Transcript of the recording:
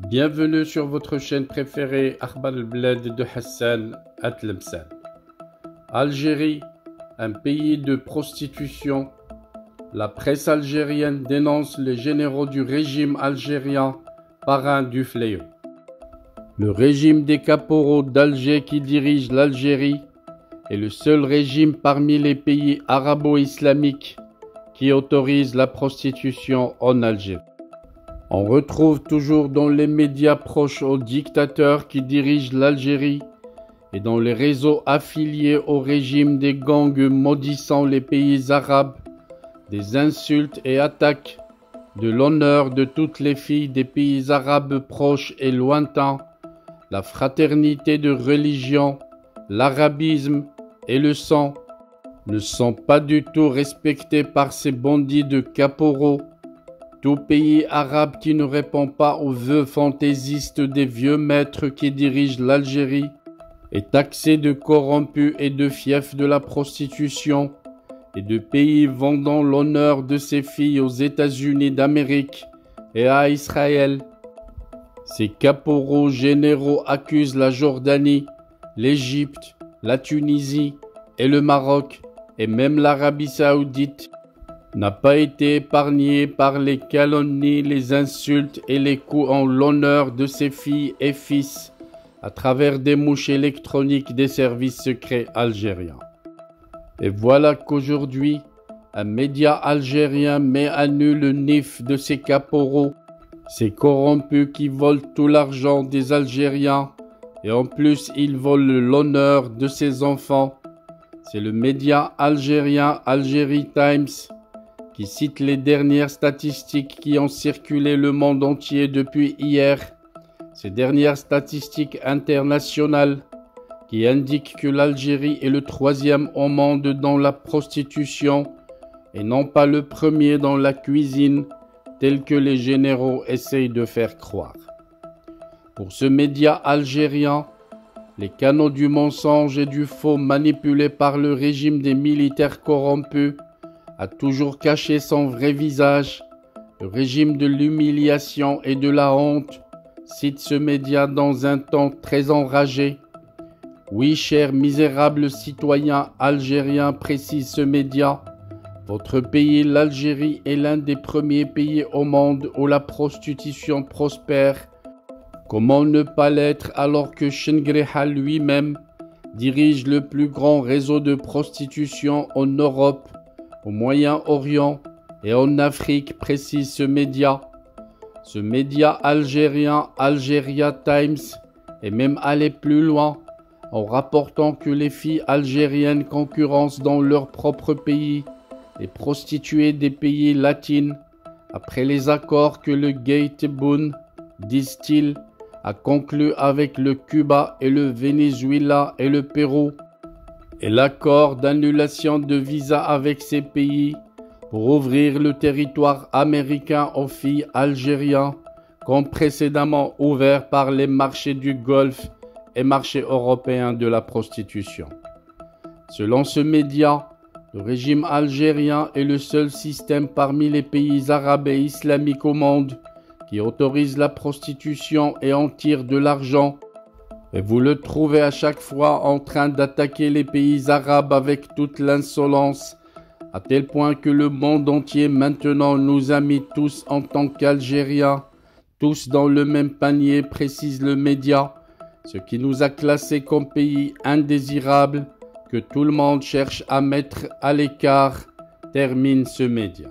Bienvenue sur votre chaîne préférée Akhbar al-Bled de Hassan Atlemsan. Algérie, un pays de prostitution. La presse algérienne dénonce les généraux du régime algérien, parrain du fléau. Le régime des caporaux d'Alger qui dirige l'Algérie est le seul régime parmi les pays arabo-islamiques qui autorise la prostitution en Algérie. On retrouve toujours dans les médias proches aux dictateurs qui dirigent l'Algérie et dans les réseaux affiliés au régime des gangs maudissant les pays arabes, des insultes et attaques de l'honneur de toutes les filles des pays arabes proches et lointains, la fraternité de religion, l'arabisme et le sang ne sont pas du tout respectés par ces bandits de caporaux. Tout pays arabe qui ne répond pas aux vœux fantaisistes des vieux maîtres qui dirigent l'Algérie est taxé de corrompus et de fiefs de la prostitution et de pays vendant l'honneur de ses filles aux États-Unis d'Amérique et à Israël. Ces caporaux généraux accusent la Jordanie, l'Égypte, la Tunisie et le Maroc et même l'Arabie saoudite n'a pas été épargné par les calomnies, les insultes et les coups en l'honneur de ses filles et fils à travers des mouches électroniques des services secrets algériens. Et voilà qu'aujourd'hui, un média algérien met à nu le nif de ces caporaux, ces corrompus qui volent tout l'argent des Algériens et en plus ils volent l'honneur de ses enfants. C'est le média algérien Algérie Times qui cite les dernières statistiques qui ont circulé le monde entier depuis hier. Ces dernières statistiques internationales qui indiquent que l'Algérie est le 3e au monde dans la prostitution et non pas le premier dans la cuisine, tel que les généraux essayent de faire croire. Pour ce média algérien, les canaux du mensonge et du faux manipulés par le régime des militaires corrompus a toujours caché son vrai visage. Le régime de l'humiliation et de la honte cite ce média dans un ton très enragé. Oui, chers misérables citoyens algériens, précise ce média, votre pays, l'Algérie, est l'un des premiers pays au monde où la prostitution prospère. Comment ne pas l'être alors que Chengreha lui-même dirige le plus grand réseau de prostitution en Europe, au Moyen-Orient et en Afrique, précise ce média. Ce média algérien Algeria Times est même allé plus loin en rapportant que les filles algériennes concurrencent dans leur propre pays les prostituées des pays latines après les accords que le Gate-Boon, disent-ils, a conclu avec le Cuba et le Venezuela et le Pérou, et l'accord d'annulation de visa avec ces pays pour ouvrir le territoire américain aux filles algériennes, comme précédemment ouvert par les marchés du Golfe et marchés européens de la prostitution. Selon ce média, le régime algérien est le seul système parmi les pays arabes et islamiques au monde qui autorise la prostitution et en tire de l'argent. Et vous le trouvez à chaque fois en train d'attaquer les pays arabes avec toute l'insolence, à tel point que le monde entier maintenant nous a mis tous en tant qu'Algériens, tous dans le même panier, précise le média, ce qui nous a classés comme pays indésirables que tout le monde cherche à mettre à l'écart, termine ce média.